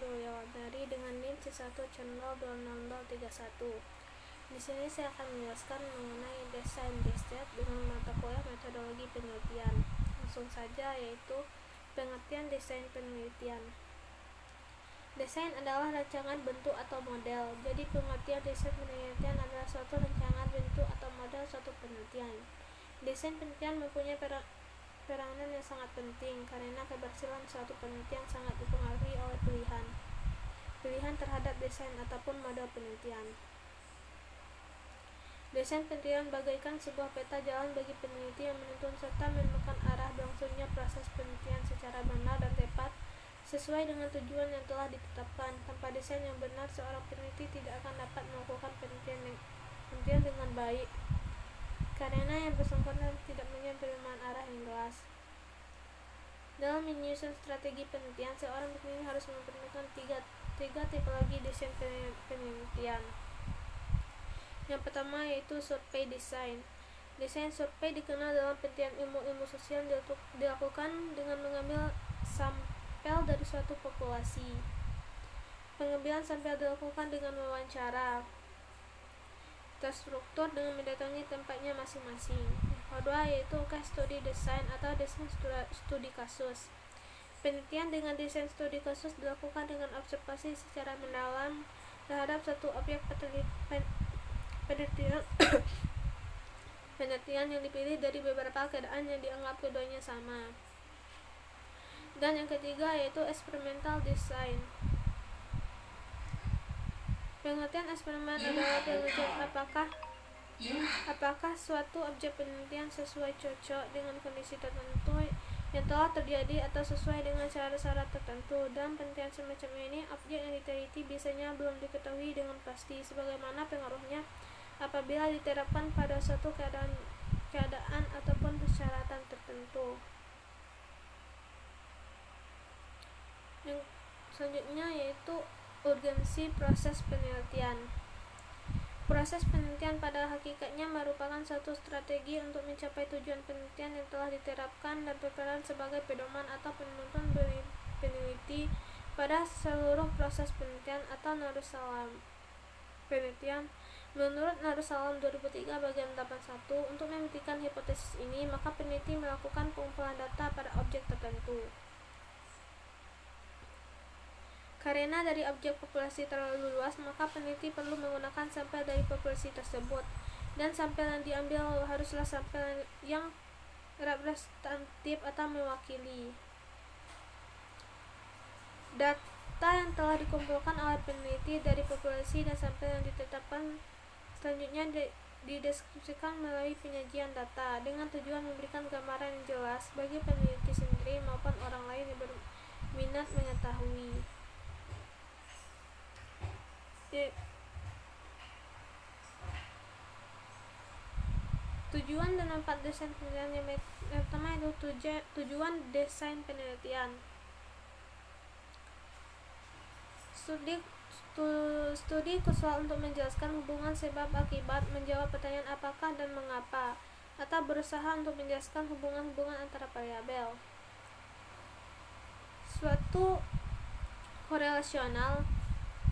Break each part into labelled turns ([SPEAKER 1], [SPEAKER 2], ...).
[SPEAKER 1] Wulandari dengan NIM C1C1C0200031. Di sini saya akan menjelaskan mengenai desain DSET dengan mata kuliah metodologi penelitian. Langsung saja, yaitu pengertian desain penelitian. Desain adalah rancangan bentuk atau model. Jadi pengertian desain penelitian adalah suatu rancangan bentuk atau model suatu penelitian. Desain penelitian mempunyai peranan yang sangat penting karena keberhasilan suatu penelitian sangat dipengaruhi oleh pilihan terhadap desain ataupun model penelitian. Desain penelitian bagaikan sebuah peta jalan bagi peneliti yang menuntun serta menemukan arah berlangsungnya proses penelitian secara benar dan tepat sesuai dengan tujuan yang telah ditetapkan. Tanpa desain yang benar, seorang peneliti tidak akan dapat melakukan penelitian dengan baik karena yang bersangkutan tidak punya perubahan arah yang jelas. Dalam menyusun strategi penelitian, seorang peneliti harus memperhatikan tiga tipologi desain penelitian. Yang pertama yaitu survei desain. Desain survei dikenal dalam penelitian ilmu sosial dilakukan dengan mengambil sampel dari suatu populasi. Pengambilan sampel dilakukan dengan wawancara terstruktur dengan mendatangi tempatnya masing-masing. Yang kedua yaitu case study design atau desain studi kasus. Penelitian dengan desain studi kasus dilakukan dengan observasi secara mendalam terhadap satu objek penelitian yang dipilih dari beberapa keadaan yang dianggap keduanya sama. Dan yang ketiga yaitu experimental design. Pengertian eksperimen adalah penelitian apakah suatu objek penelitian sesuai cocok dengan kondisi tertentu yang telah terjadi atau sesuai dengan syarat-syarat tertentu. Dalam penelitian semacam ini, objek yang diteliti biasanya belum diketahui dengan pasti sebagaimana pengaruhnya apabila diterapkan pada suatu keadaan ataupun persyaratan tertentu. Yang selanjutnya yaitu urgensi proses penelitian. Proses penelitian pada hakikatnya merupakan suatu strategi untuk mencapai tujuan penelitian yang telah diterapkan dan berperan sebagai pedoman atau penuntun peneliti pada seluruh proses penelitian atau Darussalam penelitian. Menurut Darussalam 2003 bagian 81, untuk membuktikan hipotesis ini, maka peneliti melakukan pengumpulan data pada objek tertentu. Karena dari objek populasi terlalu luas, maka peneliti perlu menggunakan sampel dari populasi tersebut, dan sampel yang diambil haruslah sampel yang representatif atau mewakili data yang telah dikumpulkan oleh peneliti dari populasi dan sampel yang ditetapkan. Selanjutnya dideskripsikan melalui penyajian data dengan tujuan memberikan gambaran yang jelas bagi peneliti sendiri maupun orang lain yang berminat mengetahui. Tujuan dan manfaat desain penelitian. Yang pertama itu tujuan desain penelitian. Studi khususnya untuk menjelaskan hubungan sebab akibat, menjawab pertanyaan apakah dan mengapa, atau berusaha untuk menjelaskan hubungan-hubungan antara variabel. Suatu korelasional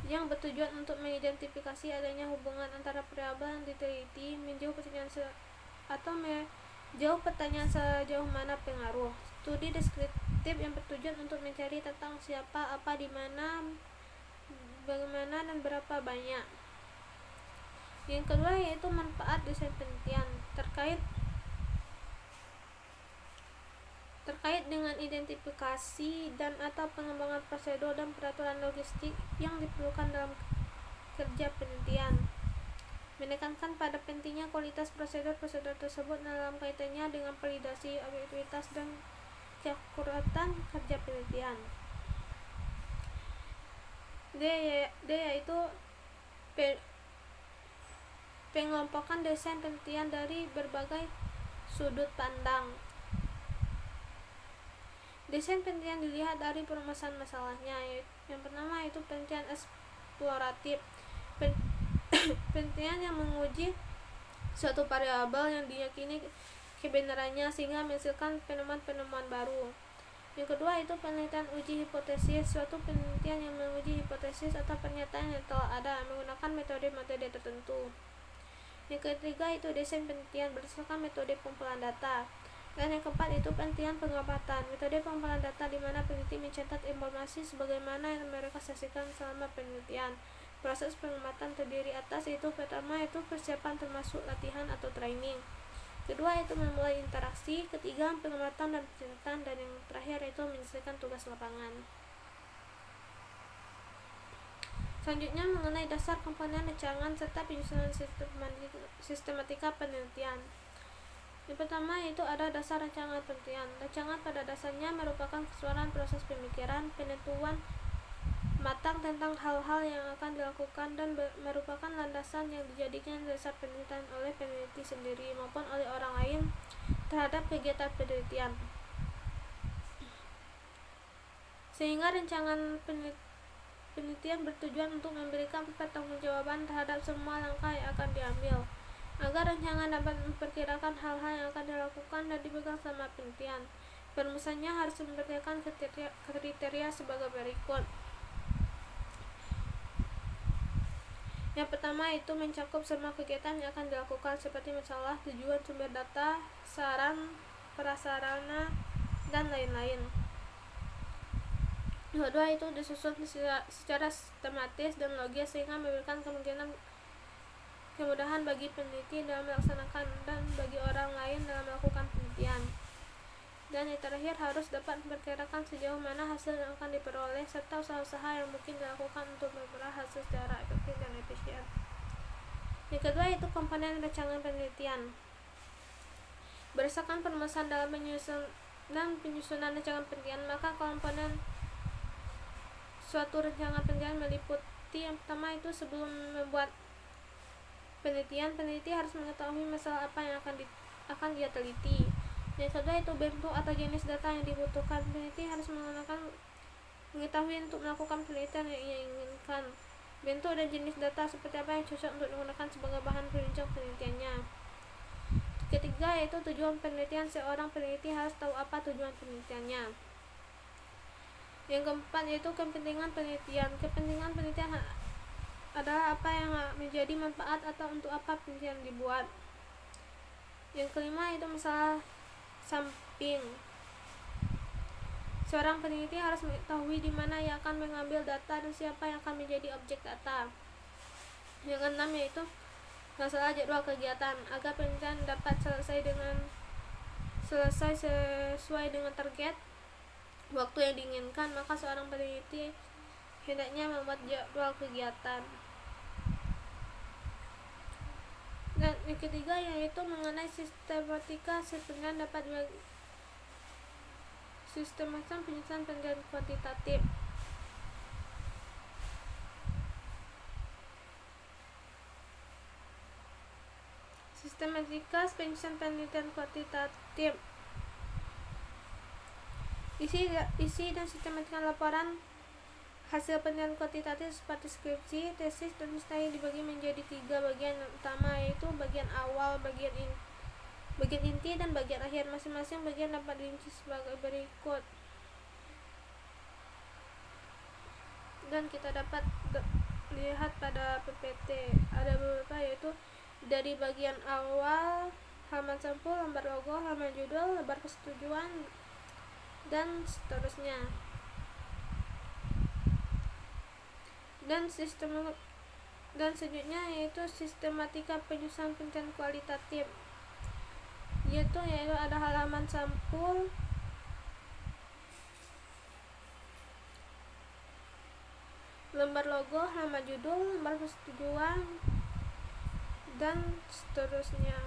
[SPEAKER 1] yang bertujuan untuk mengidentifikasi adanya hubungan antara variabel yang diteliti, menjawab pertanyaan sejauh mana pengaruh. Studi deskriptif yang bertujuan untuk mencari tentang siapa, apa, di mana, bagaimana, dan berapa banyak. Yang kedua yaitu manfaat desain penelitian terkait dengan identifikasi dan atau pengembangan prosedur dan peraturan logistik yang diperlukan dalam kerja penelitian. Menekankan pada pentingnya kualitas prosedur tersebut dalam kaitannya dengan validasi, objektivitas, dan keakuratan kerja penelitian. D yaitu pengelompokan desain penelitian dari berbagai sudut pandang. Desain penelitian dilihat dari permasalahan masalahnya. Yang pertama yaitu penelitian eksploratif. Penelitian yang menguji suatu variabel yang diyakini kebenarannya sehingga menghasilkan penemuan-penemuan baru. Yang kedua itu penelitian uji hipotesis, suatu penelitian yang menguji hipotesis atau pernyataan yang telah ada menggunakan metode-metode tertentu. Yang ketiga itu desain penelitian berdasarkan metode pengumpulan data. Dan yang keempat itu penelitian pengamatan, metode pengumpulan data di mana peneliti mencatat informasi sebagaimana yang mereka saksikan selama penelitian. Proses pengamatan terdiri atas itu pertama itu persiapan termasuk latihan atau training. Kedua itu memulai interaksi, ketiga pengamatan dan pencatatan, dan yang terakhir itu menyelesaikan tugas lapangan. Selanjutnya mengenai dasar komponen rancangan serta penyusunan sistematika penelitian. Yang pertama itu ada dasar rancangan penelitian. Rancangan pada dasarnya merupakan keseluruhan proses pemikiran, penentuan matang tentang hal-hal yang akan dilakukan dan merupakan landasan yang dijadikan dasar penelitian oleh peneliti sendiri maupun oleh orang lain terhadap kegiatan penelitian. Sehingga rancangan penelitian bertujuan untuk memberikan pertanggungjawaban terhadap semua langkah yang akan diambil, agar rancangan dapat memperkirakan hal-hal yang akan dilakukan dan dipegang selama penelitian. Perumusannya harus memperkirakan kriteria sebagai berikut. Yang pertama itu mencakup semua kegiatan yang akan dilakukan seperti masalah, tujuan, sumber data, saran, prasarana, dan lain-lain. Kedua itu disusun secara sistematis dan logis sehingga memberikan kemudahan bagi peneliti dalam melaksanakan dan bagi orang lain dalam melakukan penelitian. Dan yang terakhir harus dapat memperkirakan sejauh mana hasil yang akan diperoleh serta usaha-usaha yang mungkin dilakukan untuk memperoleh hasil secara efektif dan efisien. Yang kedua itu komponen rancangan penelitian. Berdasarkan permasalahan dalam penyusunan rancangan penelitian, maka komponen suatu rancangan penelitian meliputi yang pertama itu sebelum membuat penelitian, peneliti harus mengetahui masalah apa yang akan dia teliti. Yang kedua itu bentuk atau jenis data yang dibutuhkan. Peneliti harus mengetahui untuk melakukan penelitian yang ia inginkan. Bentuk dan jenis data seperti apa yang cocok untuk digunakan sebagai bahan penunjang penelitiannya. Ketiga yaitu tujuan penelitian. Seorang peneliti harus tahu apa tujuan penelitiannya. Yang keempat yaitu kepentingan penelitian. Kepentingan penelitian adalah apa yang menjadi manfaat atau untuk apa penelitian dibuat. Yang kelima itu masalah samping. Seorang peneliti harus mengetahui di mana ia akan mengambil data dan siapa yang akan menjadi objek data. Yang keenam yaitu masalah jadwal kegiatan. Agar penelitian dapat selesai sesuai dengan target waktu yang diinginkan, maka seorang peneliti hendaknya membuat jadwal kegiatan. Dan yang ketiga yaitu mengenai sistematika penelitian dapat sistematika penyusunan penelitian kuantitatif. Sistematika penyusunan penelitian kuantitatif. Isi dan sistematika laporan hasil penelitian kuantitatif seperti skripsi, tesis, dan mustahil dibagi menjadi 3 bagian utama, yaitu bagian awal, bagian inti, dan bagian akhir. Masing-masing bagian dapat dirinci sebagai berikut. Dan kita dapat lihat pada PPT ada beberapa, yaitu dari bagian awal, halaman sampul, lembar logo, halaman judul, lembar persetujuan, dan seterusnya. Dan selanjutnya yaitu sistematika penyusunan penelitian kualitatif, yaitu ada halaman sampul, lembar logo, halaman judul, lembar persetujuan, dan seterusnya.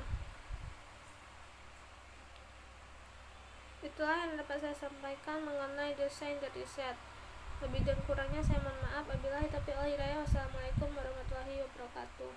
[SPEAKER 1] Itulah yang dapat saya sampaikan mengenai desain dan riset. Lebih dan kurangnya saya mohon maaf. Wabillahi taufiq wal hidayah. Wassalamualaikum warahmatullahi wabarakatuh.